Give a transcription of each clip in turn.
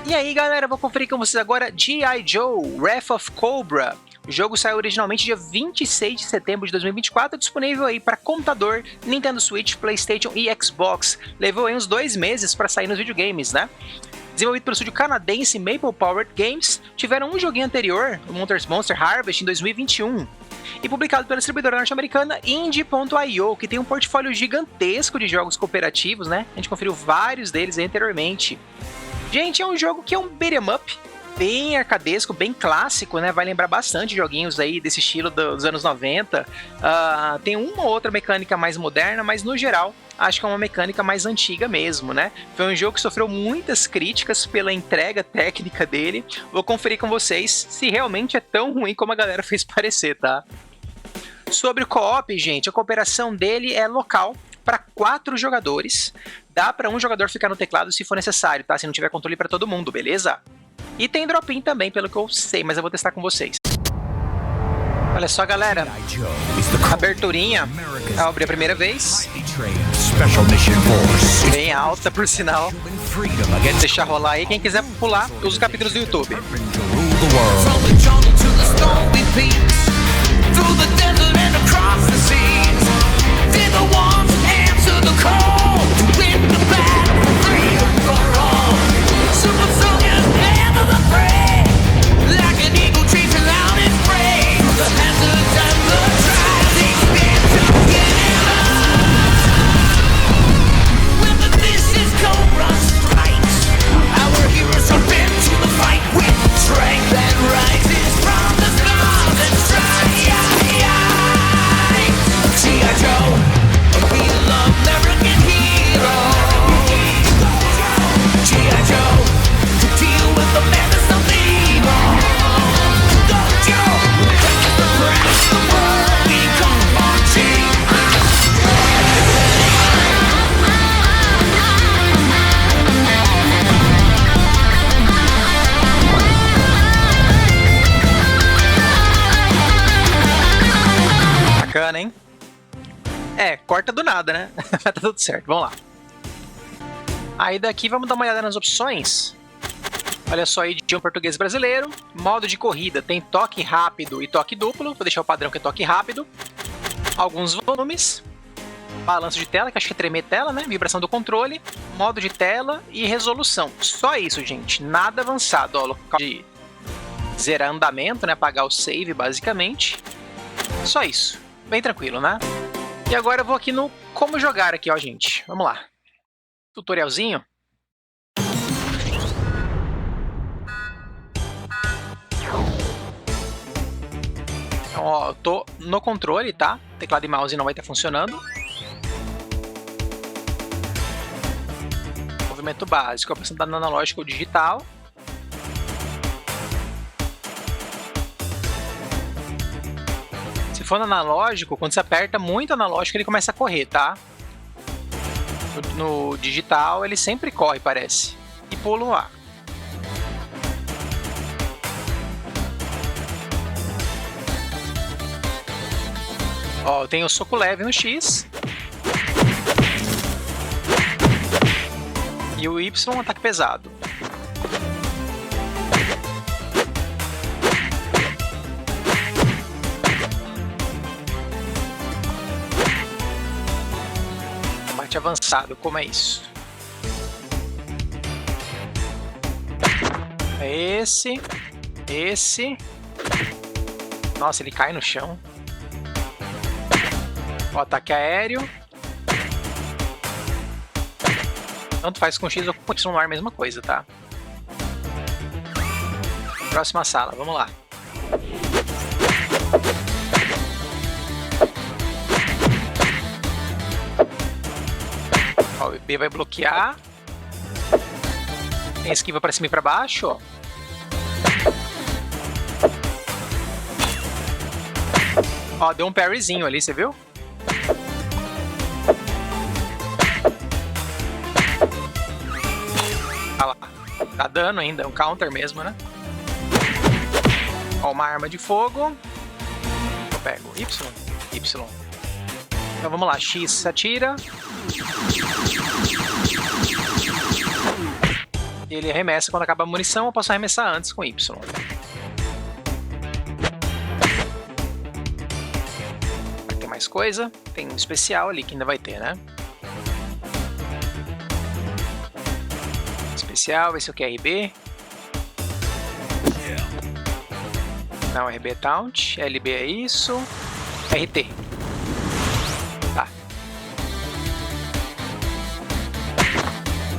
E aí galera, vou conferir com vocês agora G.I. Joe, Wrath of Cobra. O jogo saiu originalmente dia 26 de setembro de 2024, disponível aí para computador, Nintendo Switch, Playstation e Xbox. Levou aí uns 2 meses para sair nos videogames, né? Desenvolvido pelo estúdio canadense Maple Powered Games, tiveram um joguinho anterior, o Monster Harvest, em 2021. E publicado pela distribuidora norte-americana Indie.io, que tem um portfólio gigantesco de jogos cooperativos, né? A gente conferiu vários deles aí anteriormente. Gente, é um jogo que é um beat'em up, bem arcadesco, bem clássico, né? Vai lembrar bastante joguinhos aí desse estilo dos anos 90. Tem uma ou outra mecânica mais moderna, mas no geral, acho que é uma mecânica mais antiga mesmo, né? Foi um jogo que sofreu muitas críticas pela entrega técnica dele. Vou conferir com vocês se realmente é tão ruim como a galera fez parecer, tá? Sobre o co-op, gente, a cooperação dele é local para 4 jogadores. Dá para um jogador ficar no teclado se for necessário, tá? Se não tiver controle para todo mundo, beleza? E tem drop-in também, pelo que eu sei, mas eu vou testar com vocês. Olha só, galera. Aberturinha. Eu abri a primeira vez. Bem alta, por sinal. Vou deixar rolar aí. Quem quiser pular, usa os capítulos do YouTube. Bacana, hein? Corta do nada, né? Tá tudo certo, vamos lá. Aí daqui vamos dar uma olhada nas opções. Olha só aí, de um português brasileiro. Modo de corrida, tem toque rápido e toque duplo. Vou deixar o padrão que é toque rápido. Alguns volumes. Balanço de tela, que acho que é tremer tela, né? Vibração do controle. Modo de tela e resolução. Só isso, gente. Nada avançado. Ó, local de zerar andamento, né? Apagar o save, basicamente. Só isso. Bem tranquilo, né? E agora eu vou aqui no como jogar aqui, ó, gente. Vamos lá. Tutorialzinho. Então, ó, eu tô no controle, tá? Teclado e mouse não vai estar funcionando. Movimento básico, passando no analógico ou digital. Se for no analógico, quando você aperta muito analógico, ele começa a correr, tá? No digital, ele sempre corre, parece. E pula lá. Ó, eu tenho o soco leve no X. E o Y, ataque pesado. Avançado, como é isso? Esse. Nossa, ele cai no chão. O ataque aéreo. Tanto faz com X ou com Y no ar, mesma coisa, tá? Próxima sala, vamos lá. Ó, o B vai bloquear. Tem esquiva para cima e para baixo, ó. Ó, deu um parryzinho ali, você viu? Olha lá. Tá dando ainda, é um counter mesmo, né? Ó, uma arma de fogo. Eu pego Y. Então vamos lá, X atira. E ele arremessa quando acaba a munição, eu posso arremessar antes com Y. Vai ter mais coisa. Tem um especial ali que ainda vai ter, né? Especial, esse aqui é RB. Não, RB é Taunt, LB é isso, RT. Tá.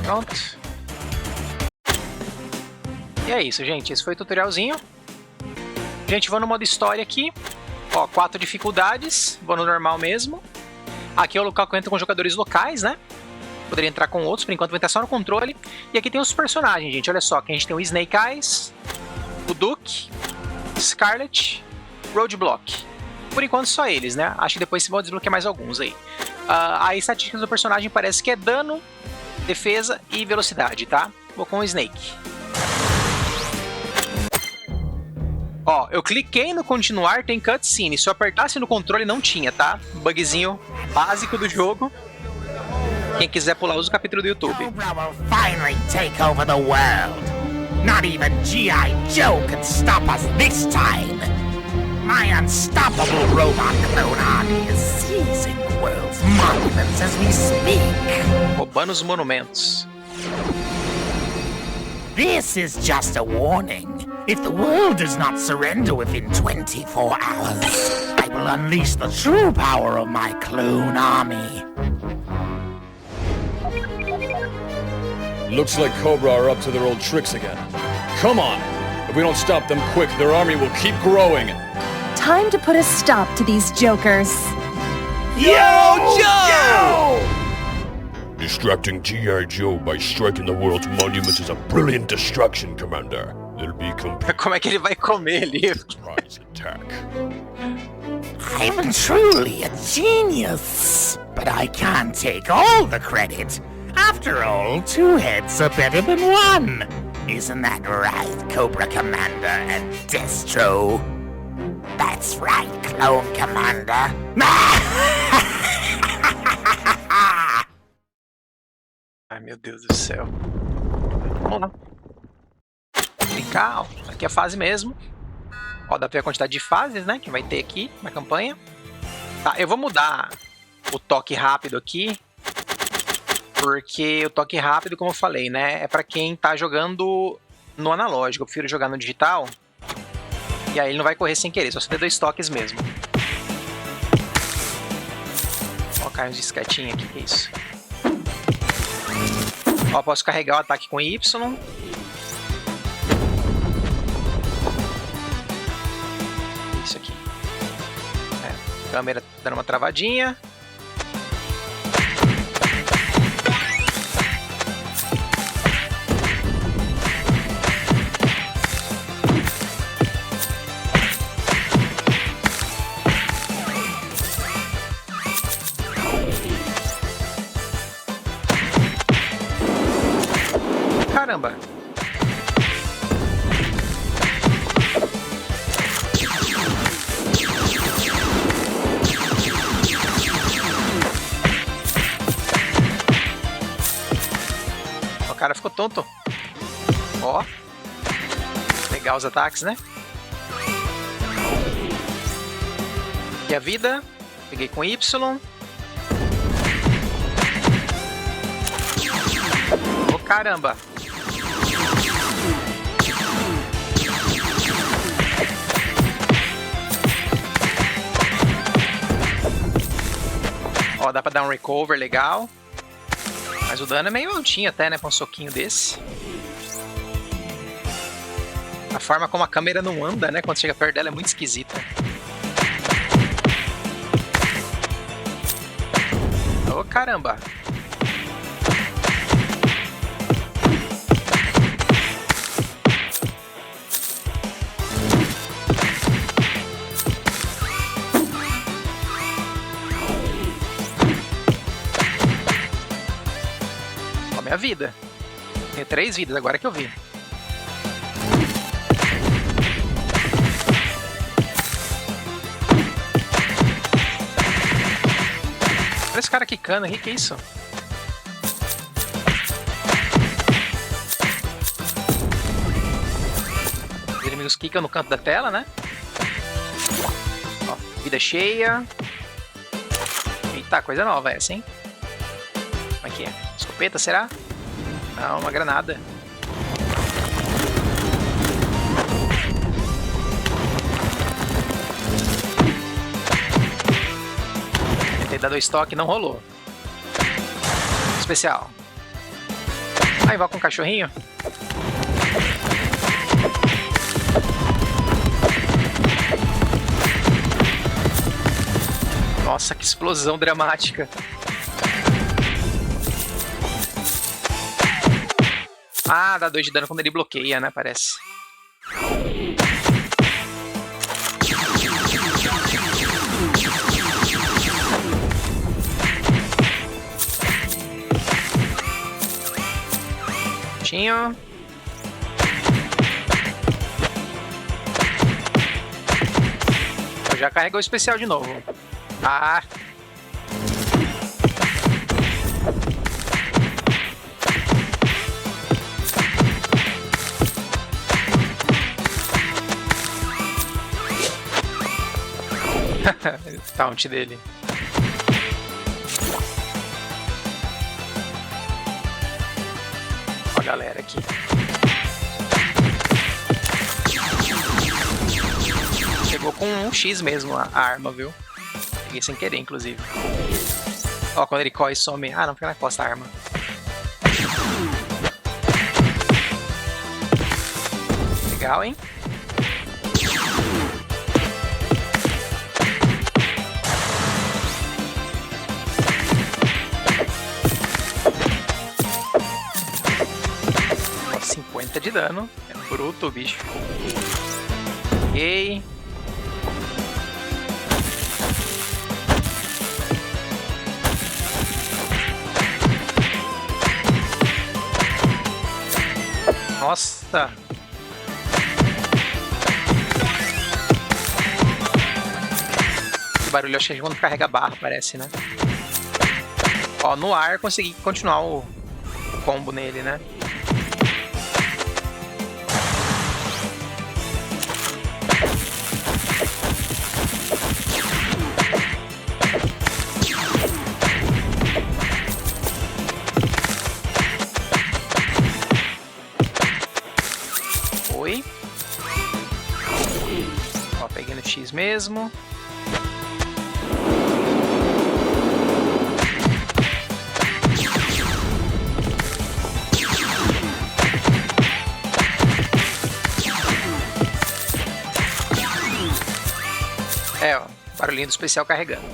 Pronto. E é isso, gente. Esse foi o tutorialzinho. Gente, vou no modo história aqui. Ó, 4 dificuldades. Vou no normal mesmo. Aqui é o local que eu entro com jogadores locais, né? Poderia entrar com outros, por enquanto vou entrar só no controle. E aqui tem os personagens, gente. Olha só, que a gente tem o Snake Eyes, o Duke, Scarlet, Roadblock. Por enquanto só eles, né? Acho que depois vão desbloquear mais alguns aí. A estatística do personagem parece que é dano, defesa e velocidade, tá? Vou com o Snake. Ó, eu cliquei no continuar, tem cutscene. Se eu apertasse no controle não tinha, tá? Bugzinho básico do jogo. Quem quiser pular, usa o capítulo do YouTube. Cobra will finally take over the world. Not even G.I. Joe can stop us this time. My unstoppable robot clone army is seizing the world's monuments as we speak. Roubando os monumentos. This is just a warning. If the world does not surrender within 24 hours, I will unleash the true power of my clone army. Looks like Cobra are up to their old tricks again. Come on! If we don't stop them quick, their army will keep growing. Time to put a stop to these jokers. Yo, Joe! Distracting G.I. Joe by striking the world's monuments is a brilliant distraction, Commander. It'll be complete Como é que ele vai comer ali? surprise attack. I'm truly a genius, but I can't take all the credit. After all, 2 heads are better than 1. Isn't that right, Cobra Commander and Destro? That's right, Clone Commander. Ai, meu Deus do céu. Vamos lá. Clicar, ó. Aqui é a fase mesmo. Ó, dá pra ver a quantidade de fases, né? Que vai ter aqui na campanha. Tá, eu vou mudar o toque rápido aqui. Porque o toque rápido, como eu falei, né? É pra quem tá jogando no analógico. Eu prefiro jogar no digital. E aí ele não vai correr sem querer. Só se der 2 toques mesmo. Ó, cai uns disquetinhos aqui. Que é isso? Ó, posso carregar o ataque com Y. Isso aqui. É, câmera dando uma travadinha. Caramba! O cara ficou tonto. Ó. Legal os ataques, né? E a vida. Peguei com Y. Ô, caramba! Ó, dá pra dar um recover legal. Mas o dano é meio altinho até, né? Com um soquinho desse. A forma como a câmera não anda, né? Quando chega perto dela é muito esquisita. Ô, caramba! Minha vida. Tenho 3 vidas, agora que eu vi. Olha esse cara quicando aqui, que é isso? botõezinhos clicam no canto da tela, né? Ó, vida cheia. Eita, coisa nova essa, hein? Como é que é? Escopeta, será? Não, uma granada. Tentei dar 2 toques, não rolou. Especial. Aí vai com o cachorrinho. Nossa, que explosão dramática. Ah, dá 2 de dano quando ele bloqueia, né? Parece. Tinho. Já carregou o especial de novo. Ah! Taunt dele. Ó a galera aqui. Chegou com um X mesmo a arma, viu? Peguei sem querer, inclusive. Ó, quando ele corre e some. Ah, não, fica na costa a arma. Legal, hein? Ó, 50 de dano. É bruto o bicho. Ok. Nossa! Esse barulho acho que é quando carrega a barra, parece, né? Ó, no ar consegui continuar o combo nele, né? Oi. Ó, peguei no X mesmo. É, ó, barulhinho do especial carregando.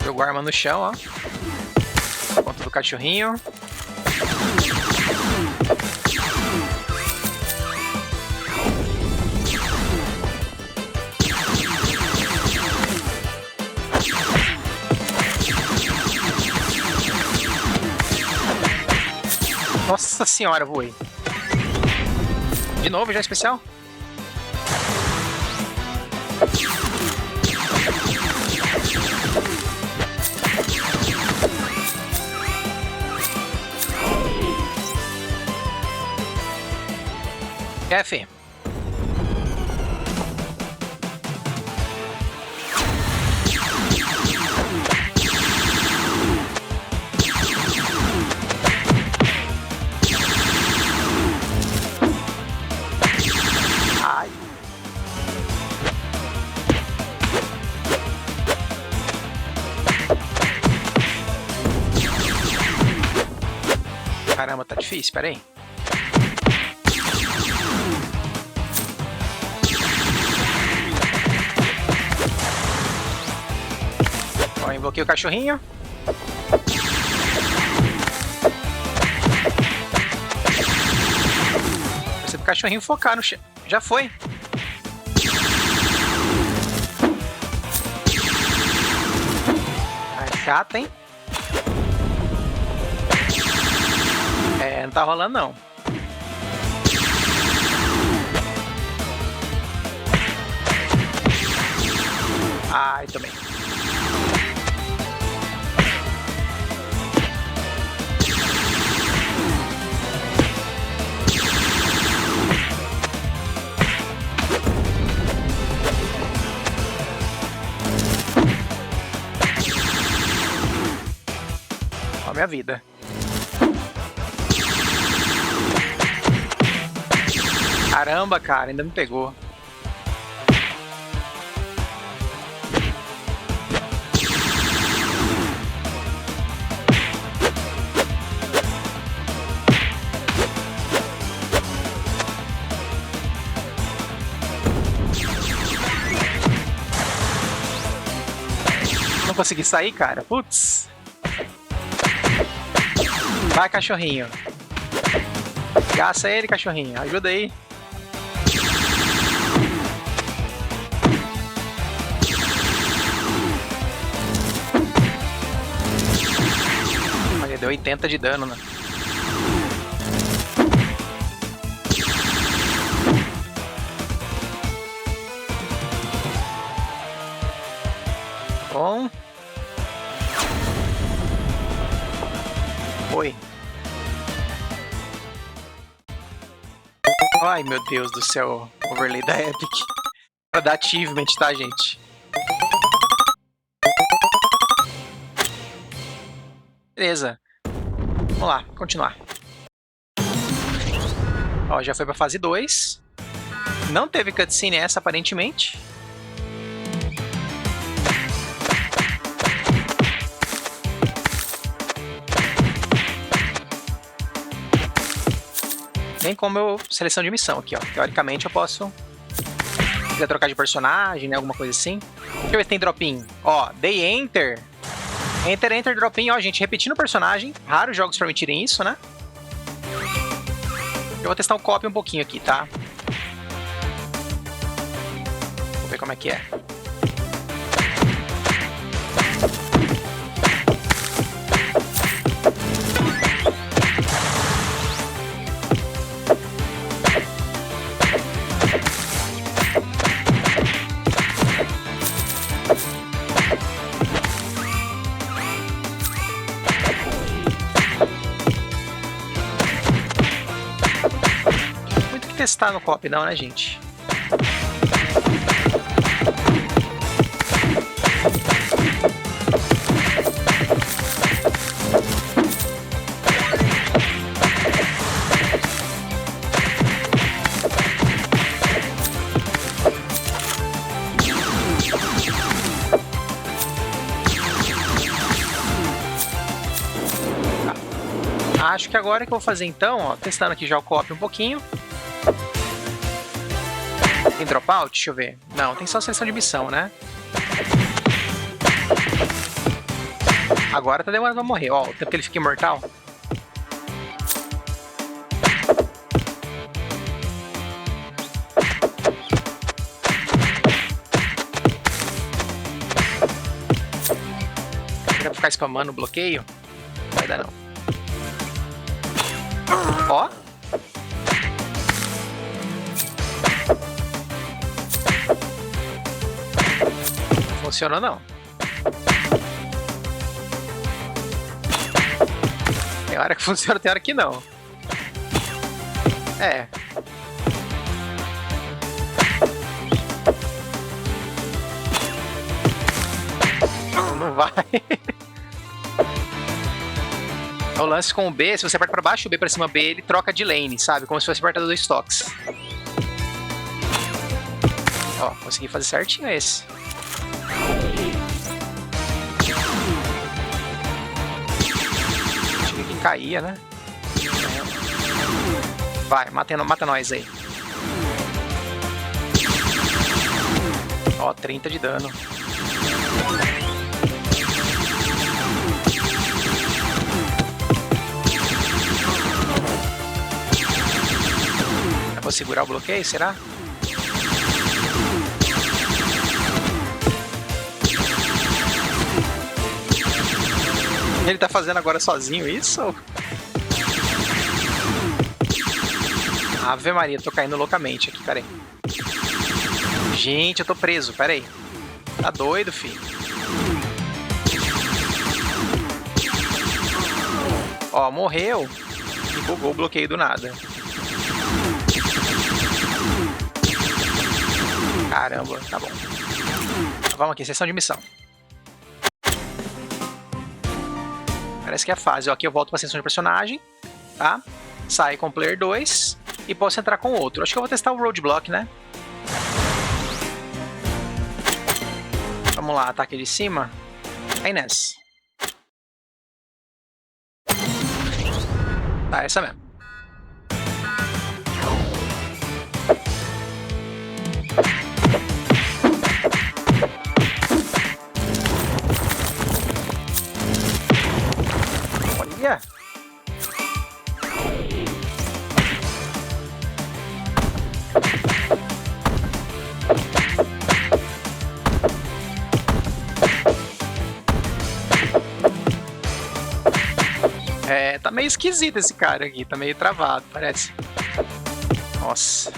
Jogou a arma no chão, ó. Ponto do cachorrinho. Nossa senhora, voei. De novo já especial? F. Ai. Caramba, tá difícil, peraí. Ó, invoquei o cachorrinho. Precisa do cachorrinho focar no chão. Já foi. É chato, hein? É, não tá rolando não. Ai, também. minha vida. Caramba, cara, ainda me pegou. Não consegui sair, cara. Putz. Vai, cachorrinho. Gaça ele, cachorrinho. Ajuda aí. Olha, deu 80 de dano, né? Bom. Oi. Ai, meu Deus do céu. Overlay da Epic. Pra dar achievement, tá, gente? Beleza. Vamos lá, continuar. Ó, já foi pra fase 2. Não teve cutscene essa, aparentemente. Tem como eu seleção de missão aqui, ó. Teoricamente eu posso quiser trocar de personagem, né? Alguma coisa assim. Deixa eu ver se tem drop-in. Ó, Day Enter. Enter, drop-in. Ó, gente, repetindo o personagem. Raros jogos permitirem isso, né? Eu vou testar o copy um pouquinho aqui, tá? Vou ver como é que é. Testar no copy não, né, gente? Tá. Acho que agora que eu vou fazer então, ó, testando aqui já o copy um pouquinho. Tem dropout? Deixa eu ver. Não, tem só seleção de missão, né? Agora tá demorando pra morrer. Ó, o tempo que ele fica imortal. Pra ficar spamando o bloqueio? Não vai dar não. Ó. Funcionou não. Tem hora que funciona, tem hora que não. É. Não vai. O lance com o B, se você aperta pra baixo, o B pra cima, B, ele troca de lane, sabe? Como se fosse apertado dois toques. Ó, consegui fazer certinho esse. Achei que caía, né? Vai, mata nós aí. Ó, 30 de dano. Eu vou segurar o bloqueio, será? Ele tá fazendo agora sozinho isso? Ave Maria, tô caindo loucamente aqui, peraí. Gente, eu tô preso, peraí. Tá doido, filho? Ó, morreu e bugou o bloqueio do nada. Caramba, tá bom. Vamos aqui, sessão de missão. Parece que é a fase. Ó, aqui eu volto pra seleção de personagem, tá? Sai com o Player 2 e posso entrar com outro. Acho que eu vou testar o Roadblock, né? Vamos lá, ataque de cima. Aí nessa. Tá, essa mesmo. Olha! É, tá meio esquisito esse cara aqui, tá meio travado, parece. Nossa.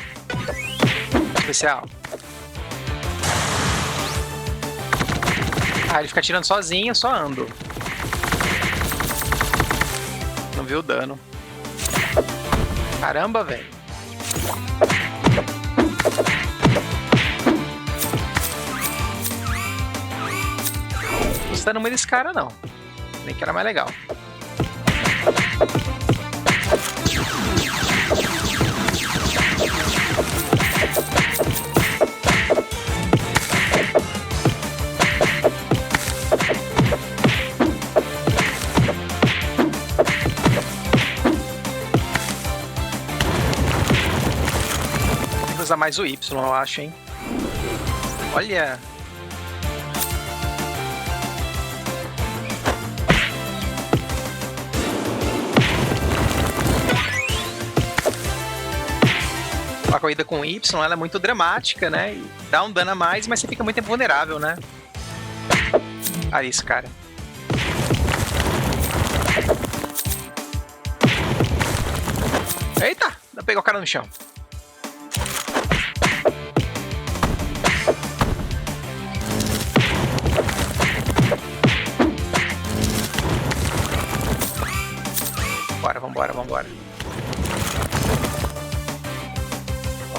Especial. Ah, ele fica atirando sozinho, só ando. Não viu o dano. Caramba, velho. Não gostando muito desse cara, não. Nem que era mais legal. Tem que usar mais o Y, eu acho, hein? Olha! A corrida com Y, ela é muito dramática, né? E dá um dano a mais, mas você fica muito tempo vulnerável, né? Ah, isso, cara. Eita! Dá pra pegar o cara no chão. Bora, vambora, vambora.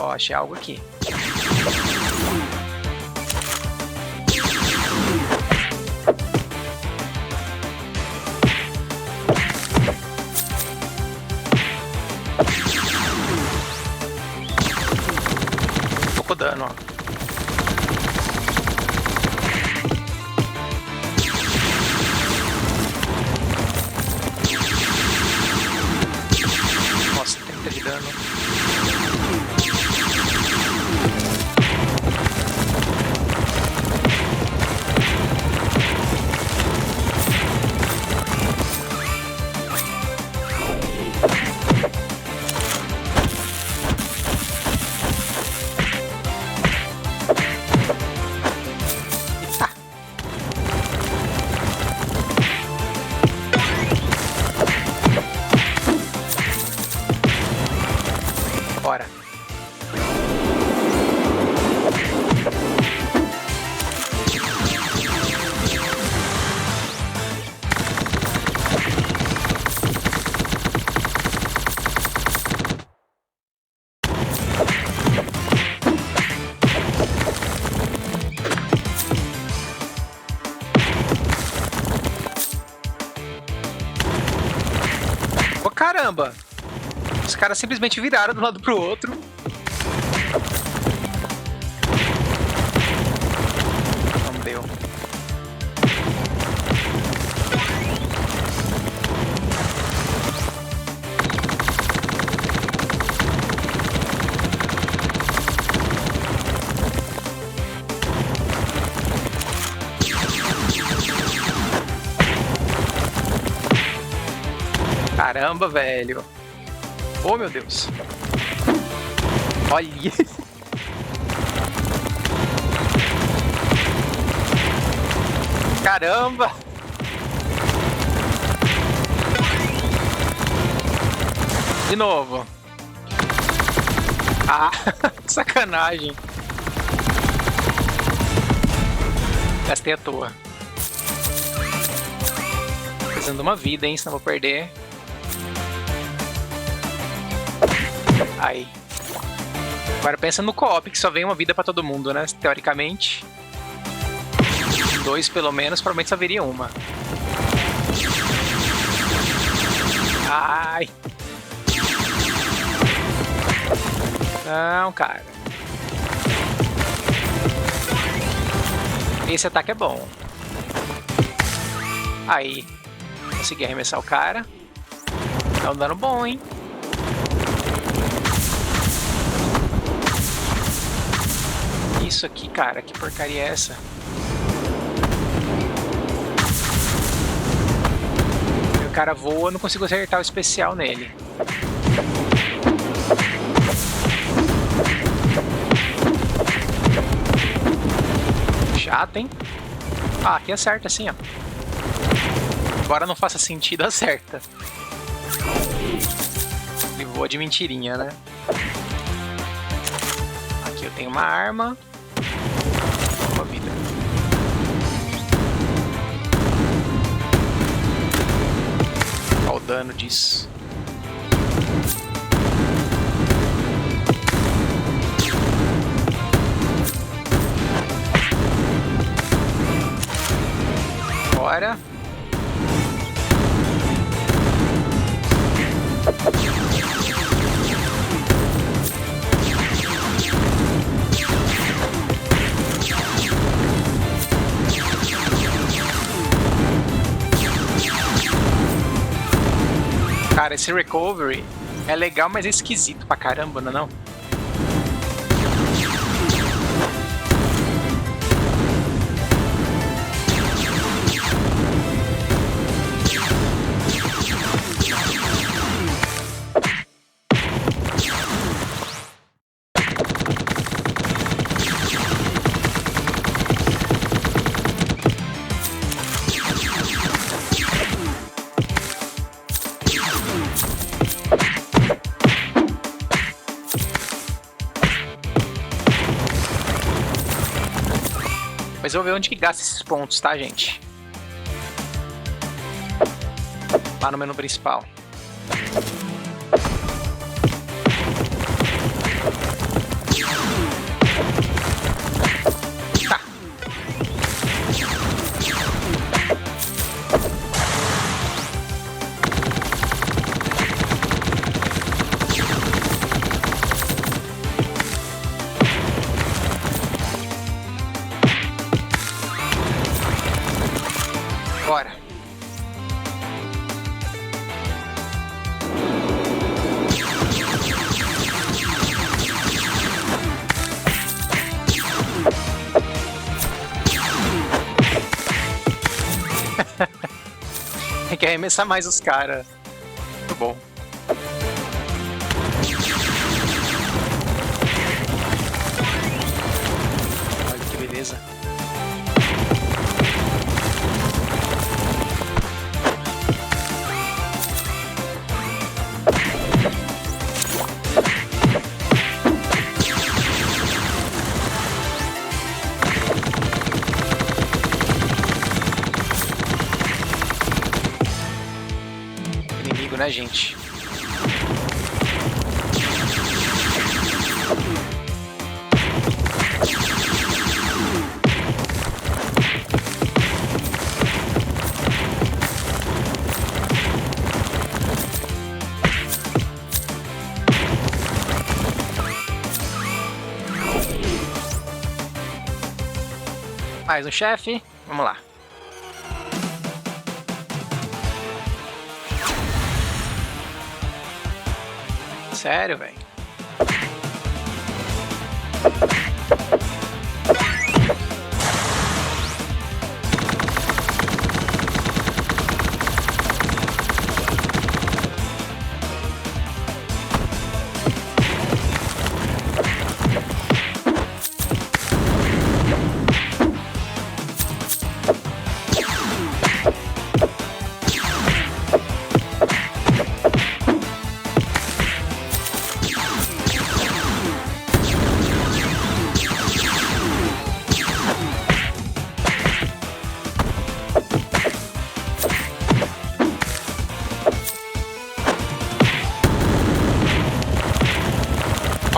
Ó, achei algo aqui. Pouco dano, ó. Nossa, 30 de dano. Bora. Ô, caramba! Os caras simplesmente viraram de um lado pro outro. Não deu. Caramba, velho. Oh, meu Deus. Olha. Caramba. De novo. Ah, sacanagem. Gastei à toa. Precisando de uma vida, hein? Senão vou perder. Aí. Agora pensa no co-op, que só vem uma vida pra todo mundo, né? Teoricamente. 2 pelo menos, provavelmente só viria uma. Ai. Não, cara. Esse ataque é bom. Aí. Consegui arremessar o cara. Tá um dano bom, hein? Isso aqui, cara. Que porcaria é essa? O cara voa, não consigo acertar o especial nele. Chato, hein? Ah, aqui acerta assim, ó. Embora não faça sentido, acerta. Ele voa de mentirinha, né? Aqui eu tenho uma arma. Uma vida. Olha o dano disso. Bora. Cara, esse recovery é legal, mas é esquisito pra caramba, não é não? Mas eu vou ver onde que gasta esses pontos, tá, gente? Lá no menu principal. Tá. Bora. Tem que arremessar mais os caras. Muito bom. Olha que beleza. Inimigo, né, gente? Mais um chefe. Vamos lá. Sério, velho?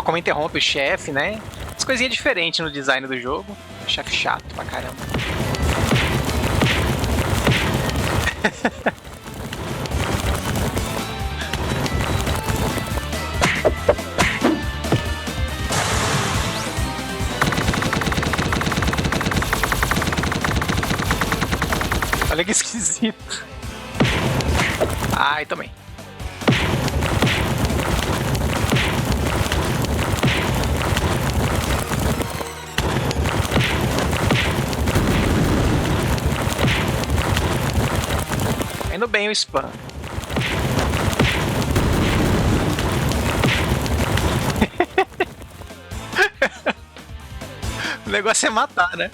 Como interrompe o chefe, né? As coisinhas diferentes no design do jogo. Chefe chato pra caramba. esquisito. Ai, também. Indo bem o spam. O negócio é matar, né?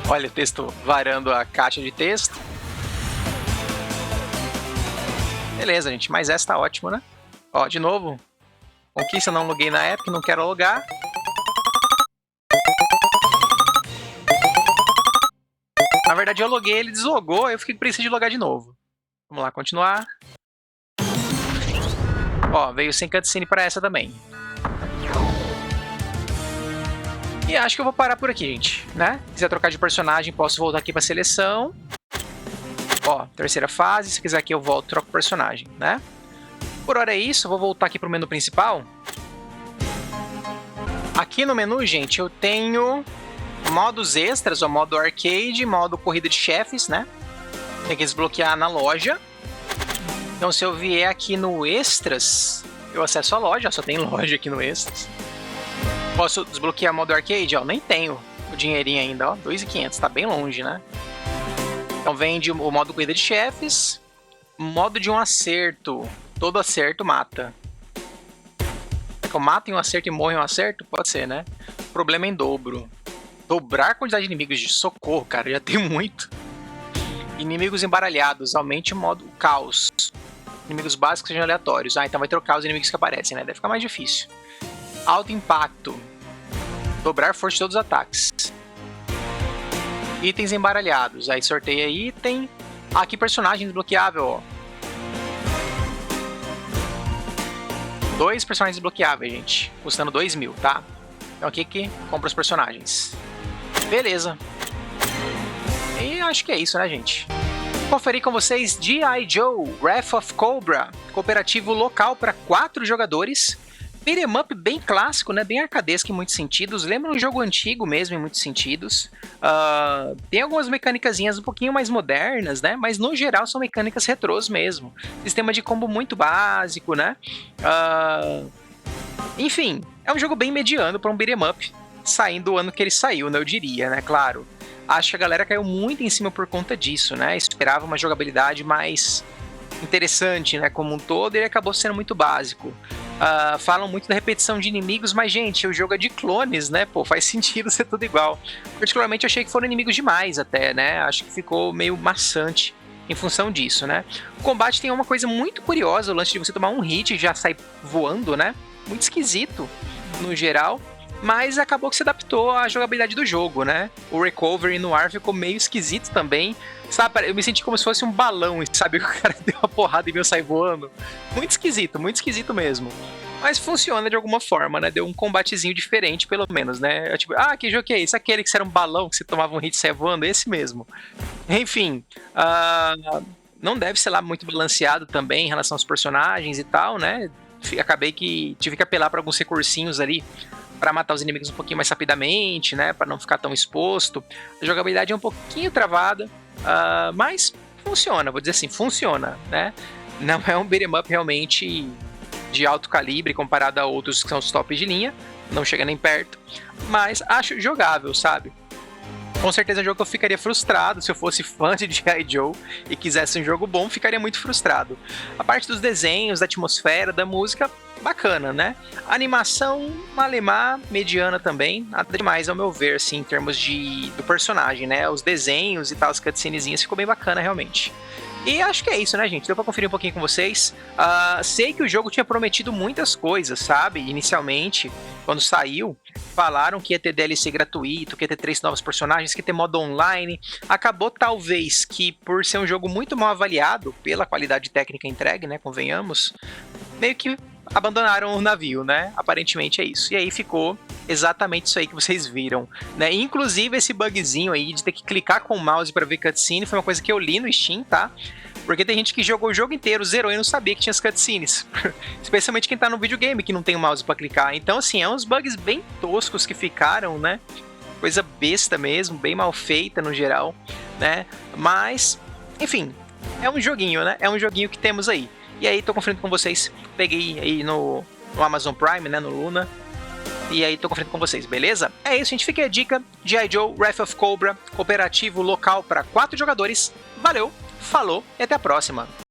Olha o texto varando a caixa de texto. Beleza, gente, mas essa tá ótimo, né? Ó, de novo. Conquista, não loguei na época, não quero logar. Na verdade eu loguei, ele deslogou, eu fiquei com preguiça de logar de novo. Vamos lá, continuar. Ó, veio sem cutscene pra essa também. E acho que eu vou parar por aqui, gente, né? Se quiser trocar de personagem, posso voltar aqui pra seleção. Ó, terceira fase, se quiser aqui eu volto, troco o personagem, né? Por hora é isso, eu vou voltar aqui pro menu principal. Aqui no menu, gente, eu tenho modos extras, ó, modo arcade, modo corrida de chefes, né? Tem que desbloquear na loja. Então se eu vier aqui no extras, eu acesso a loja, só tem loja aqui no extras. Posso desbloquear modo arcade? Ó, nem tenho o dinheirinho ainda, ó, 2.500, tá bem longe, né? Então vem o modo corrida de chefes, modo de um acerto, todo acerto mata. É que eu mato em um acerto e morro em um acerto? Pode ser, né? Problema em dobro. Dobrar a quantidade de inimigos de socorro, cara, já tem muito. Inimigos embaralhados, aumente o modo caos. Inimigos básicos sejam aleatórios. Ah, então vai trocar os inimigos que aparecem, né? Deve ficar mais difícil. Alto impacto. Dobrar força de todos os ataques. Itens embaralhados. Aí sorteia item. Aqui personagem desbloqueável, ó. 2 personagens desbloqueáveis, gente. Custando 2.000, tá? Então aqui que compra os personagens. Beleza. E acho que é isso, né, gente? Conferir com vocês G.I. Joe Wrath of Cobra. Cooperativo local para 4 jogadores. Beat'em up bem clássico, né? Bem arcadesco em muitos sentidos. Lembra um jogo antigo mesmo em muitos sentidos. Tem algumas mecânicazinhas um pouquinho mais modernas, né? Mas no geral são mecânicas retrôs mesmo. Sistema de combo muito básico, né? Enfim, é um jogo bem mediano para um beat'em up. Saindo do ano que ele saiu, né? Eu diria, né? Claro. Acho que a galera caiu muito em cima por conta disso, né? Esperava uma jogabilidade mais interessante, né? Como um todo, e ele acabou sendo muito básico. Falam muito da repetição de inimigos, mas, gente, o jogo é de clones, né? Pô, faz sentido ser tudo igual. Particularmente, eu achei que foram inimigos demais até, né? Acho que ficou meio maçante em função disso, né? O combate tem uma coisa muito curiosa, o lance de você tomar um hit e já sair voando, né? Muito esquisito, no geral. Mas acabou que se adaptou à jogabilidade do jogo, né? O recovery no ar ficou meio esquisito também. Sabe, eu me senti como se fosse um balão, sabe? O cara deu uma porrada e veio sair voando. Muito esquisito mesmo. Mas funciona de alguma forma, né? Deu um combatezinho diferente, pelo menos, né? Tipo, que jogo que é esse? Aquele que era um balão, que você tomava um hit e saia voando? Esse mesmo. Enfim, não deve ser lá muito balanceado também em relação aos personagens e tal, né? Acabei que tive que apelar para alguns recursinhos ali para matar os inimigos um pouquinho mais rapidamente, né? Para não ficar tão exposto. A jogabilidade é um pouquinho travada, mas funciona, vou dizer assim, funciona, né? Não é um beat'em up realmente de alto calibre comparado a outros que são os tops de linha, não chega nem perto, mas acho jogável, sabe? Com certeza é um jogo que eu ficaria frustrado se eu fosse fã de G.I. Joe e quisesse um jogo bom, ficaria muito frustrado. A parte dos desenhos, da atmosfera, da música, bacana, né? A animação, malemar, mediana também, nada demais ao meu ver, assim, em termos do personagem, né? Os desenhos e tal, as cutscenezinhas, ficou bem bacana realmente. E acho que é isso, né, gente? Deu pra conferir um pouquinho com vocês. Sei que o jogo tinha prometido muitas coisas, sabe? Inicialmente, quando saiu, falaram que ia ter DLC gratuito, que ia ter 3 novos personagens, que ia ter modo online. Acabou, talvez, que por ser um jogo muito mal avaliado pela qualidade técnica entregue, né? Convenhamos, meio que abandonaram o navio, né? Aparentemente é isso. E aí ficou exatamente isso aí que vocês viram, né? Inclusive esse bugzinho aí de ter que clicar com o mouse para ver cutscene foi uma coisa que eu li no Steam, tá? Porque tem gente que jogou o jogo inteiro, zerou e não sabia que tinha as cutscenes. Especialmente quem tá no videogame que não tem o mouse para clicar. Então, assim, é uns bugs bem toscos que ficaram, né? Coisa besta mesmo, bem mal feita no geral. né? Mas, enfim, é um joguinho, né? É um joguinho que temos aí. E aí, tô conferindo com vocês. Peguei aí no Amazon Prime, né? No Luna. E aí, tô conferindo com vocês, beleza? É isso, gente. Fica a dica. G.I. Joe, Wrath of Cobra, cooperativo local para 4 jogadores. Valeu, falou e até a próxima.